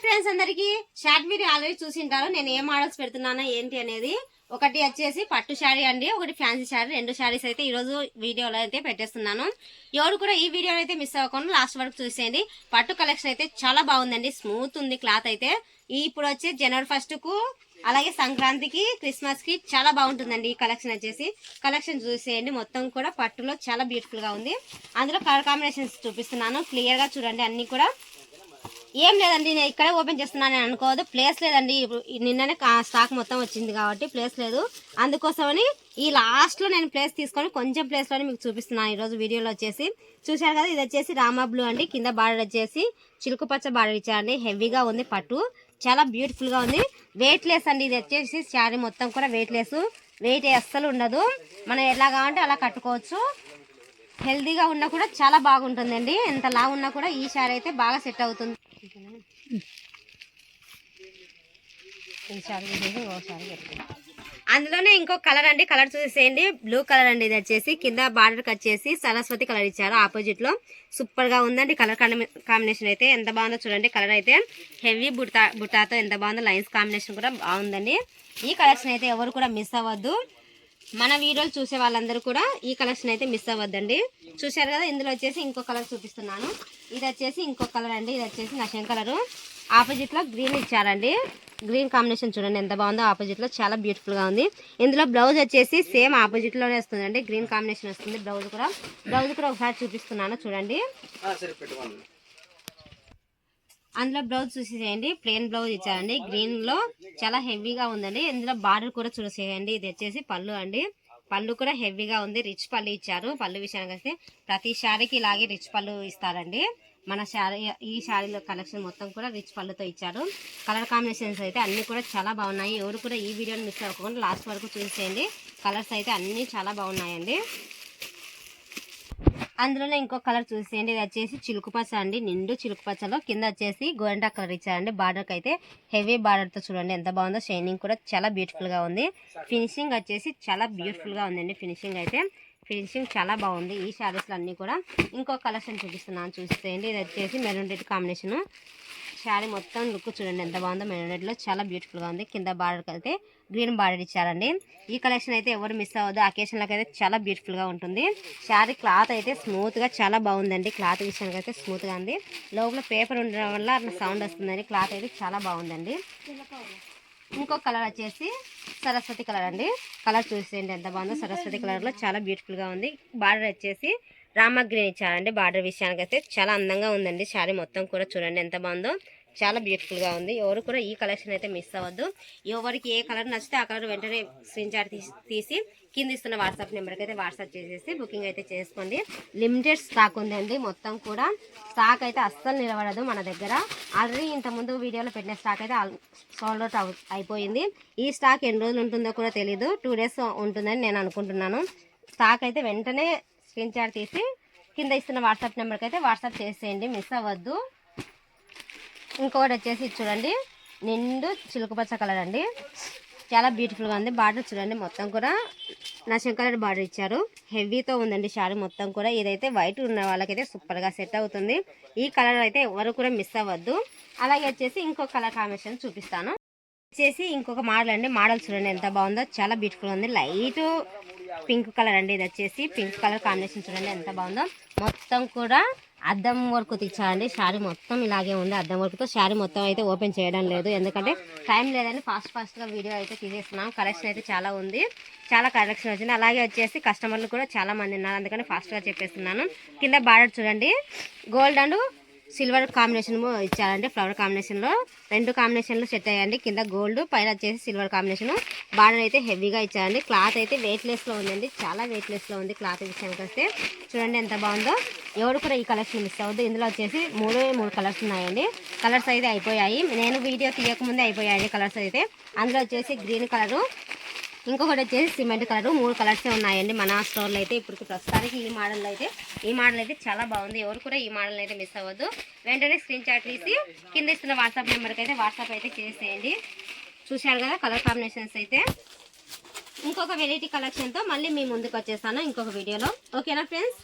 Friends అందరికి short video already చూసింటారు. నేను ఏ models పెడుతున్నానో ఏంటి అనేది. ఒకటి వచ్చేసి పట్టు శారీ అండి, ఒకటి ఫ్యాన్సీ శారీ. రెండు శారీస్ అయితే ఈ రోజు వీడియోలో అయితే పెట్టేస్తున్నాను. ఎవరు కూడా ఈ వీడియోలో అయితే మిస్ అవ్వకుండా లాస్ట్ వరకు చూసేయండి. పట్టు కలెక్షన్ అయితే చాలా బాగుందండి, స్మూత్ ఉంది క్లాత్ అయితే. ఇప్పుడు వచ్చి జనవరి 1st కు అలాగే సంక్రాంతికి క్రిస్మస్ కి చాలా బాగుంటుందండి. ఈ కలెక్షన్ వచ్చేసి కలెక్షన్ చూసేయండి. మొత్తం కూడా పట్టులో చాలా బ్యూటిఫుల్ గా ఉంది. అందులో కలర్ కాంబినేషన్స్ చూపిస్తున్నాను, క్లియర్ గా చూడండి. అన్ని కూడా ఏం లేదండి, నేను ఇక్కడే ఓపెన్ చేస్తున్నాను అనుకోవద్దు. ప్లేస్ లేదండి, నిన్ననే స్టాక్ మొత్తం వచ్చింది కాబట్టి ప్లేస్ లేదు. అందుకోసమని ఈ లాస్ట్ లో నేను ప్లేస్ తీసుకొని కొంచెం ప్లేస్ లోనే మీకు చూపిస్తున్నాను ఈరోజు వీడియోలో. వచ్చేసి చూశారు కదా, ఇది వచ్చేసి రామా బ్లూ అండి. కింద బార్డర్ వచ్చేసి చిలుకు పచ్చ బార్డర్ ఇచ్చారండి. హెవీగా ఉంది పట్టు, చాలా బ్యూటిఫుల్ గా ఉంది. వెయిట్ లెస్ అండి. ఇది వచ్చేసి శారీ మొత్తం కూడా వెయిట్ లెస్, వెయిట్ అస్సలు ఉండదు. మనం ఎలా కావాలంటే అలా కట్టుకోవచ్చు. హెల్దీగా ఉన్నా కూడా చాలా బాగుంటుందండి. ఎంత లావు ఉన్నా కూడా ఈ శారీ అయితే బాగా సెట్ అవుతుంది. అందులోనే ఇంకో కలర్ అండి, కలర్ చూసేయండి. బ్లూ కలర్ అండి. ఇది వచ్చేసి కింద బార్డర్ వచ్చేసి సరస్వతి కలర్ ఇచ్చారు ఆపోజిట్ లో. సూపర్ గా ఉందండి కలర్ కాంబినేషన్ అయితే. ఎంత బాగుందో చూడండి. కలర్ అయితే హెవీ బుట్టాతో ఎంత బాగుందో. లైన్స్ కాంబినేషన్ కూడా బాగుందండి. ఈ కలెక్షన్ అయితే ఎవరు కూడా మిస్ అవ్వద్దు. మన వీడియోలు చూసే వాళ్ళందరూ కూడా ఈ కలెక్షన్ అయితే మిస్ అవ్వద్దండి. చూశారు కదా, ఇందులో వచ్చేసి ఇంకో కలర్ చూపిస్తున్నాను. ఇది వచ్చేసి ఇంకో కలర్ అండి. ఇది వచ్చేసి నషన్ కలర్. ఆపోజిట్ లో గ్రీన్ ఇచ్చారండి. గ్రీన్ కాంబినేషన్ చూడండి ఎంత బాగుందో. ఆపోజిట్ లో చాలా బ్యూటిఫుల్ గా ఉంది. ఇందులో బ్లౌజ్ వచ్చేసి సేమ్ ఆపోజిట్ లోనే వస్తుందండి. గ్రీన్ కాంబినేషన్ వస్తుంది. బ్లౌజ్ కూడా ఒకసారి చూపిస్తున్నాను చూడండి. అందులో బ్లౌజ్ చూసేయండి, ప్లెయిన్ బ్లౌజ్ ఇచ్చారండి. గ్రీన్ లో చాలా హెవీగా ఉందండి. ఇందులో బార్డర్ కూడా చూసేయండి. ఇది వచ్చేసి పళ్ళు అండి. పళ్ళు కూడా హెవీగా ఉంది. రిచ్ పళ్ళు ఇచ్చారు. పళ్ళు విషయానికి వస్తే ప్రతి శారీకి ఇలాగే రిచ్ పళ్ళు ఇస్తారండి. మన శారీ, ఈ శారీలో కలెక్షన్ మొత్తం కూడా రిచ్ పళ్ళుతో ఇచ్చారు. కలర్ కాంబినేషన్స్ అయితే అన్ని కూడా చాలా బాగున్నాయి. ఎవరు కూడా ఈ వీడియోని మిస్ అవ్వకుండా లాస్ట్ వరకు చూసేయండి. కలర్స్ అయితే అన్ని చాలా బాగున్నాయండి. అందులోనే ఇంకో కలర్ చూసేయండి. ఇది వచ్చేసి చిలుకు పచ్చ అండి. నిండు చిలుకు పచ్చలో కింద వచ్చేసి గోరింటా కలర్ ఇచ్చారండి. బార్డర్కి అయితే హెవీ బార్డర్ తో చూడండి ఎంత బాగుందో. షైనింగ్ కూడా చాలా బ్యూటిఫుల్ గా ఉంది. ఫినిషింగ్ వచ్చేసి చాలా బ్యూటిఫుల్ గా ఉందండి. ఫినిషింగ్ చాలా బాగుంది. ఈ శారీస్ అన్ని కూడా ఇంకో కలెక్షన్ చూపిస్తున్నాను చూసేయండి. ఇది వచ్చేసి మెరూన్ రెడ్ కాంబినేషన్. శారీ మొత్తం లుక్ చూడండి ఎంత బాగుందో. మెరూన్ రెడ్ లో చాలా బ్యూటిఫుల్ గా ఉంది. కింద బార్డర్ అయితే గ్రీన్ బార్డర్ ఇచ్చారండి. ఈ కలెక్షన్ అయితే ఎవరు మిస్ అవ్వద్దు. అకేషన్ లకి అయితే చాలా బ్యూటిఫుల్ గా ఉంటుంది. శారీ క్లాత్ అయితే స్మూత్ గా చాలా బాగుందండి. క్లాత్ విషయానికి అయితే స్మూత్ గా ఉంది. లోపల పేపర్ ఉండడం వల్ల అట్లా సౌండ్ వస్తుందండి. క్లాత్ అయితే చాలా బాగుందండి. ఇంకో కలర్ వచ్చేసి సరస్వతి కలర్ అండి. కలర్ చూసేయండి ఎంత బాగుందో. సరస్వతి కలర్ లో చాలా బ్యూటిఫుల్ గా ఉంది. బార్డర్ వచ్చేసి రామా గ్రీన్ ఇచ్చారండి. బార్డర్ విషయానికి అయితే చాలా అందంగా ఉందండి. శారీ మొత్తం కూడా చూడండి ఎంత బాగుందో. చాలా బ్యూటిఫుల్ గా ఉంది. ఎవరు కూడా ఈ కలెక్షన్ అయితే మిస్ అవ్వద్దు. ఎవరికి ఏ కలర్ నచ్చితే ఆ కలర్ వెంటనే స్క్రీన్ షాట్ తీసి కింద ఇస్తున్న వాట్సాప్ నెంబర్కి అయితే వాట్సాప్ చేసేసి బుకింగ్ అయితే చేసుకోండి. లిమిటెడ్ స్టాక్ ఉందండి. మొత్తం కూడా స్టాక్ అయితే అస్సలు నిలబడదు మన దగ్గర. ఆల్రెడీ ఇంతకుముందు వీడియోలో పెట్టిన స్టాక్ అయితే సోల్డ్ అవుట్ అయిపోయింది. ఈ స్టాక్ ఎన్ని రోజులు ఉంటుందో కూడా తెలీదు. 2 days ఉంటుందని నేను అనుకుంటున్నాను. స్టాక్ అయితే వెంటనే స్క్రీన్ షాట్ తీసి కింద ఇస్తున్న వాట్సాప్ నెంబర్కి అయితే వాట్సాప్ చేసేయండి, మిస్ అవ్వద్దు. ఇంకొకటి వచ్చేసి చూడండి, నిండు చిలుకు పచ్చ కలర్ అండి. చాలా బ్యూటిఫుల్గా ఉంది. బార్డర్ చూడండి మొత్తం కూడా నషన్ కలర్ బార్డర్ ఇచ్చారు. హెవీతో ఉందండి శారీ మొత్తం కూడా. ఇదైతే వైట్ ఉన్న వాళ్ళకైతే సూపర్గా సెట్ అవుతుంది. ఈ కలర్ అయితే ఎవరు కూడా మిస్ అవ్వద్దు. అలాగే వచ్చేసి ఇంకొక కలర్ కాంబినేషన్ చూపిస్తాను. వచ్చేసి ఇంకొక మోడల్ అండి. మోడల్ చూడండి ఎంత బాగుందో. చాలా బ్యూటిఫుల్ ఉంది. లైట్ పింక్ కలర్ అండి. ఇది వచ్చేసి పింక్ కలర్ కాంబినేషన్ చూడండి ఎంత బాగుందో. మొత్తం కూడా అద్దం వర్క్ ఇచ్చారండి. శారీ మొత్తం ఇలాగే ఉంది అద్దం వర్క్తో. శారీ మొత్తం అయితే ఓపెన్ చేయడం లేదు, ఎందుకంటే టైం లేదని ఫాస్ట్గా వీడియో అయితే తీసేస్తున్నాం. కలెక్షన్ అయితే చాలా ఉంది, చాలా కలెక్షన్ వచ్చింది. అలాగే వచ్చేసి కస్టమర్లు కూడా చాలా మంది ఉన్నారు, అందుకని ఫాస్ట్గా చెప్పేస్తున్నాను. కింద బార్డర్ చూడండి గోల్డ్ అండ్ సిల్వర్ కాంబినేషన్ ఇచ్చారండి. ఫ్లవర్ కాంబినేషన్లో 2 కాంబినేషన్లు సెట్ అయ్యండి. కింద గోల్డ్, పైన వచ్చేసి సిల్వర్ కాంబినేషన్. బార్డర్ అయితే హెవీగా ఇచ్చారండి. క్లాత్ అయితే వెయిట్లెస్లో ఉందండి. చాలా వెయిట్లెస్లో ఉంది క్లాత్ విషయానికి వస్తే. చూడండి ఎంత బాగుందో. ఎవరు కూడా ఈ కలెక్షన్ మిస్ అవ్వద్దు. ఇందులో వచ్చేసి 3 కలర్స్ ఉన్నాయండి. కలర్స్ అయితే అయిపోయాయి, నేను వీడియో తీయకముందే అయిపోయాయి కలర్స్ అయితే. అందులో వచ్చేసి గ్రీన్ కలరు, ఇంకొకటి వచ్చేసి సిమెంట్ కలర్. 3 కలర్సే ఉన్నాయండి మన స్టోర్లో అయితే. ఇప్పుడు ప్రస్తుతానికి ఈ మోడల్ అయితే చాలా బాగుంది. ఎవరు కూడా ఈ మోడల్ అయితే మిస్ అవ్వద్దు. వెంటనే స్క్రీన్ షాట్ తీసి కింద ఇస్తున్న వాట్సాప్ నెంబర్కి అయితే వాట్సాప్ అయితే చేసేయండి. చూశారు కదా కలర్ కాంబినేషన్స్ అయితే. ఇంకొక వెరైటీ కలెక్షన్తో మళ్ళీ మీ ముందుకు వచ్చేస్తాను ఇంకొక వీడియోలో. ఓకేనా ఫ్రెండ్స్?